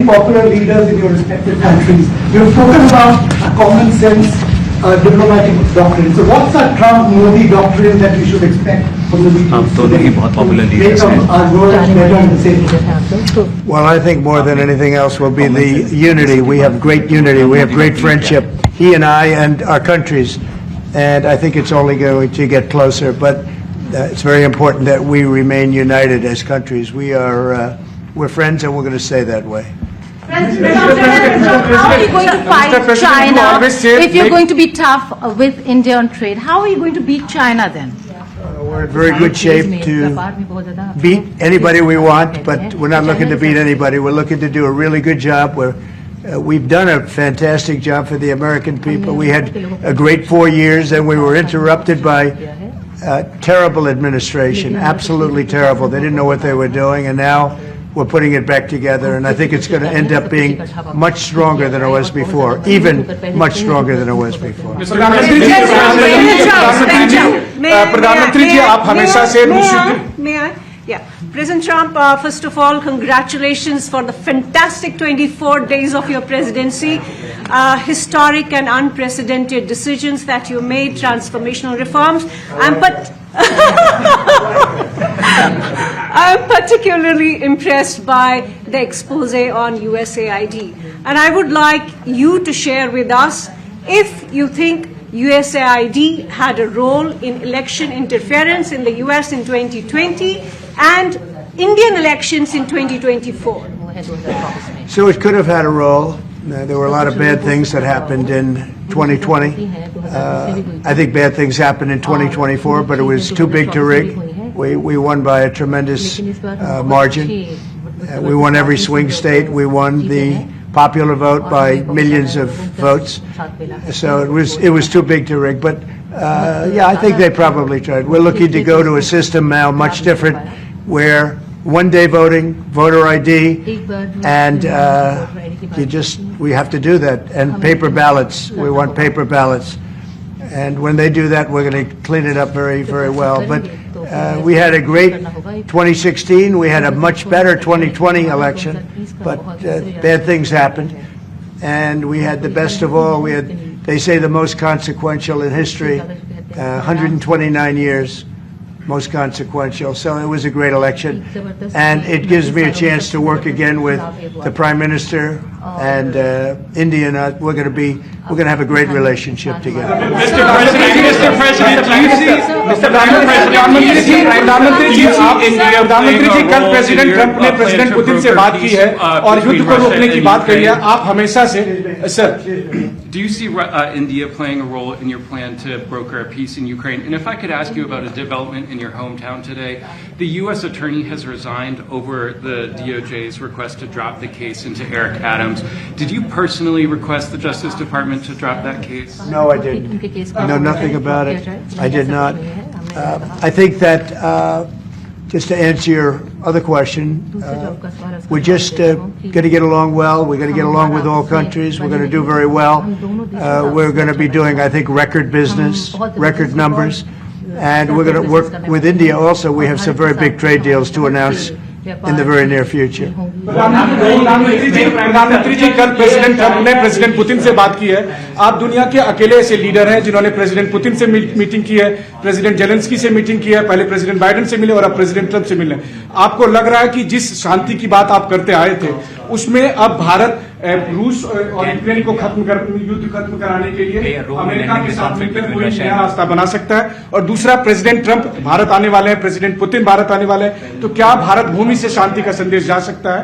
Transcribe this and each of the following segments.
popular leaders in your respective countries. You've spoken about a common sense diplomatic doctrine. So what's the Trump-Modi doctrine that we should expect from the meetings today? Make our role better and safer. Well, I think more than anything else will be the unity. We have great unity. We have great friendship, he and I and our countries. And I think it's only going to get closer. But it's very important that we remain united as countries. We're friends and we're going to stay that way. President, how are you going to fight China if you're going to be tough with India on trade? How are you going to beat China then? We're in very good shape to beat anybody we want, but we're not looking to beat anybody. We're looking to do a really good job. We've done a fantastic job for the American people. We had a great 4 years, and we were interrupted by terrible administration, absolutely terrible. They didn't know what they were doing, and now we're putting it back together, and I think it's going to end up being much stronger than it was before, even much stronger than it was before. May I? Yeah. President Trump, first of all, congratulations for the fantastic 24 days of your presidency. Historic and unprecedented decisions that you made, transformational reforms. I'm particularly impressed by the expose on USAID. And I would like you to share with us if you think USAID had a role in election interference in the US in 2020 and Indian elections in 2024. So it could have had a role. There were a lot of bad things that happened in 2020. I think bad things happened in 2024, but it was too big to rig. We won by a tremendous margin. We won every swing state. We won the popular vote by millions of votes. So it was too big to rig. But yeah, I think they probably tried. We're looking to go to a system now much different, where one-day voting, voter ID, and we have to do that. And paper ballots. We want paper ballots. And when they do that, we're going to clean it up very, very well. But we had a great 2016. We had a much better 2020 election. But bad things happened. And we had the best of all. We had, they say, the most consequential in history, 129 years. Most consequential. So it was a great election, and it gives me a chance to work again with the Prime Minister and India. And we're going to have a great relationship together. Mr. President, do you see? Mr. Prime Minister, प्रधानमंत्री जी कल president Trump ने president Putin से बात की है और युद्ध को रोकने की बात कही है. आप हमेशा से sir. Do you see India playing a role in your plan to broker a peace in Ukraine? And if I could ask you about a development in your hometown today, the U.S. attorney has resigned over the DOJ's request to drop the case into Eric Adams. Did you personally request the Justice Department to drop that case? No, I didn't. I know nothing about it. I did not. I think that, just to answer your other question, we're just going to get along well. We're going to get along with all countries. We're going to do very well. We're going to be doing, I think, record business, record numbers. And we're going to work with India also. We have some very big trade deals to announce in the very near future. प्रधानमंत्री जी कल president Trump ने president Putin से बात की है. आप दुनिया के अकेले ऐसे लीडर हैं जिन्होंने प्रेसिडेंट पुतिन से मीटिंग की है, प्रेसिडेंट जेलेंस्की से मीटिंग की है, पहले प्रेसिडेंट बाइडेन से मिले और अब प्रेसिडेंट ट्रंप से मिले. आपको लग रहा है कि जिस शांति की बात आप करते आए थे उसमें अब भारत रूस और यूक्रेन को युद्ध खत्म कराने के लिए अमेरिका के साथ मिलकर कोई नया रास्ता बना सकता है? और दूसरा, प्रेसिडेंट ट्रंप भारत आने वाले हैं, प्रेसिडेंट पुतिन भारत आने वाले हैं, तो क्या भारत भूमि से शांति का संदेश जा सकता है?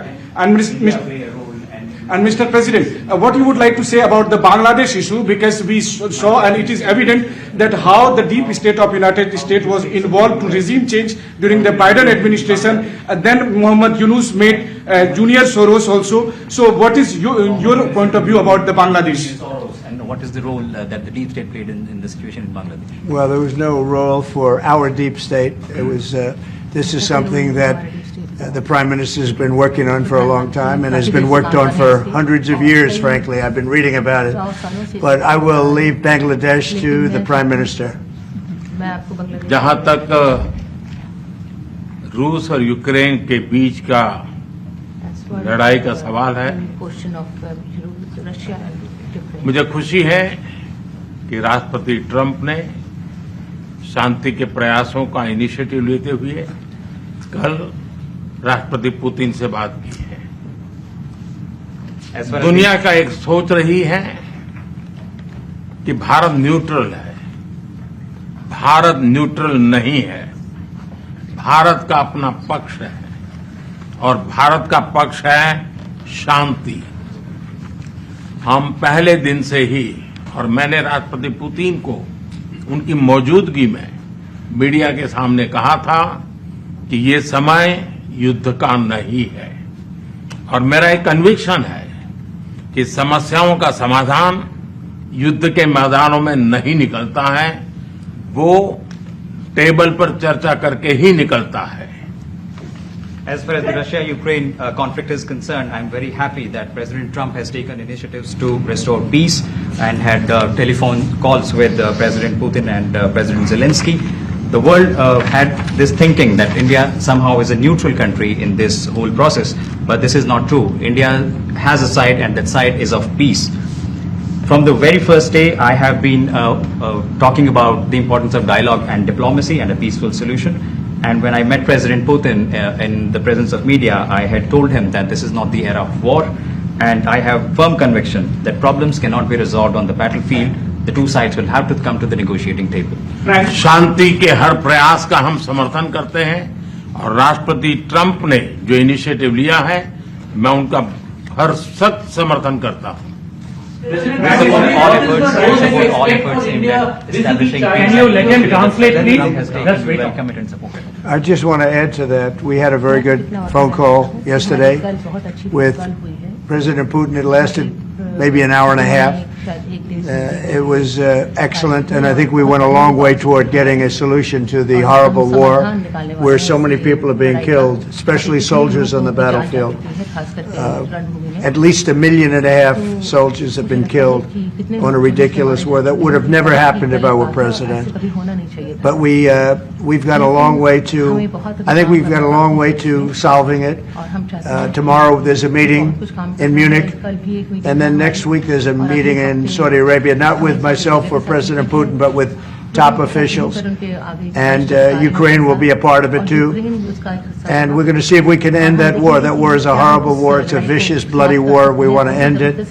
And Mr. President, what you would like to say about the Bangladesh issue, because we saw and it is evident that how the deep state of United States was involved to regime change during the Biden administration, and then Muhammad Yunus made Junior Soros also. So what is your point of view about the Bangladesh? And what is the role that the deep state played in the situation in Bangladesh? Well, there was no role for our deep state. It was, this is something that the Prime Minister has been working on for a long time and has been worked on for hundreds of years, frankly. I've been reading about it. But I will leave Bangladesh to the Prime Minister. जहां तक रूस और Ukraine के बीच का लड़ाई का सवाल है। मुझे खुशी है कि राष्ट्रपति ट्रंप ने शांति के प्रयासों का इनिशिएटिव लेते हुए कल राष्ट्रपति पुतिन से बात की है। दुनिया का एक सोच रही है कि भारत न्यूट्रल है। भारत न्यूट्रल नहीं है। भारत का अपना पक्ष है और भारत का पक्ष है शांति। हम पहले दिन से ही, और मैंने राष्ट्रपति पुतिन को उनकी मौजूदगी में मीडिया के सामने कहा था कि ये समय युद्ध का नहीं है, और मेरा एक कन्विक्शन है कि समस्याओं का समाधान युद्ध के मैदानों में नहीं निकलता है, वो टेबल पर चर्चा करके ही निकलता है। As far as the Russia-Ukraine conflict is concerned, I'm very happy that President Trump has taken initiatives to restore peace and had telephone calls with President Putin and President Zelensky. The world had this thinking that India somehow is a neutral country in this whole process, but this is not true. India has a side, and that side is of peace. From the very first day, I have been talking about the importance of dialogue and diplomacy and a peaceful solution. And when I met President Putin in the presence of media, I had told him that this is not the era of war, and I have firm conviction that problems cannot be resolved on the battlefield. The two sides will have to come to the negotiating table. शांति के हर प्रयास का हम समर्थन करते हैं, और राष्ट्रपति Trump ने जो इनिशिएटिव लिया है, मैं उनका हर सख्त समर्थन करता हूं। We support all efforts aimed at establishing peace. Can you let him translate, please? Trump has taken to welcome it and support it. I just want to add to that. We had a very good phone call yesterday with President Putin. It lasted maybe an hour and a half. It was excellent, and I think we went a long way toward getting a solution to the horrible war where so many people are being killed, especially soldiers on the battlefield. At least 1.5 million soldiers have been killed on a ridiculous war that would have never happened if I were president. But we've got a long way to, I think we've got a long way to solving it. Tomorrow there's a meeting in Munich, and then next week there's a meeting in Saudi Arabia, not with myself or President Putin, but with top officials. And Ukraine will be a part of it too. And we're going to see if we can end that war. That war is a horrible war. It's a vicious, bloody war. We want to end it.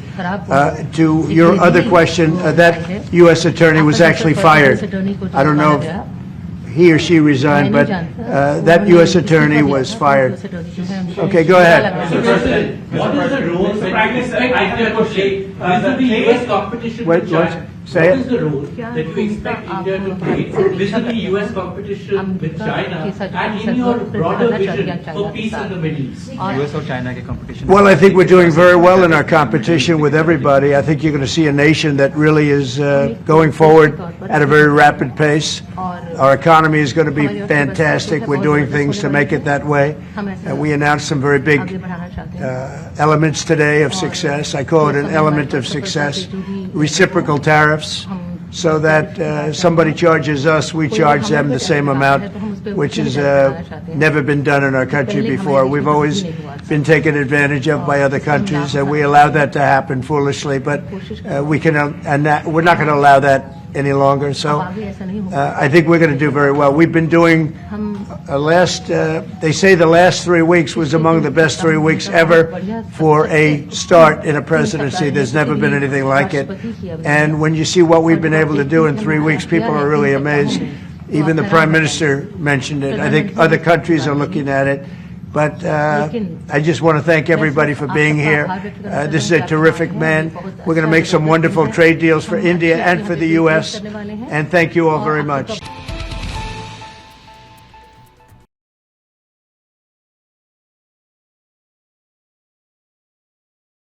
To your other question, that U.S. attorney was actually fired. I don't know if he or she resigned, but that U.S. attorney was fired. Okay, go ahead. What is the role? Prime Minister, I have a question. This will be U.S. competition with China. Say what it. is the role that you expect India to play? This will be U.S. competition with China, and in your broader vision for peace in the Middle East. US or China के competition. Well, I think we're doing very well in our competition with everybody. I think you're going to see a nation that really is going forward at a very rapid pace. Our economy is going to be fantastic. We're doing things to make it that way. We announced some very big elements today of success. I call it an element of success. Reciprocal tariffs, so that somebody charges us, we charge them the same amount, which has never been done in our country before. We've always been taken advantage of by other countries, and we allow that to happen foolishly, but we're not going to allow that any longer. So I think we're going to do very well. We've been doing they say the last 3 weeks was among the best 3 weeks ever for a start in a presidency. There's never been anything like it. And when you see what we've been able to do in 3 weeks, people are really amazed. Even the Prime Minister mentioned it. I think other countries are looking at it. But I just want to thank everybody for being here. This is a terrific man. We're going to make some wonderful trade deals for India and for the U.S. And thank you all very much.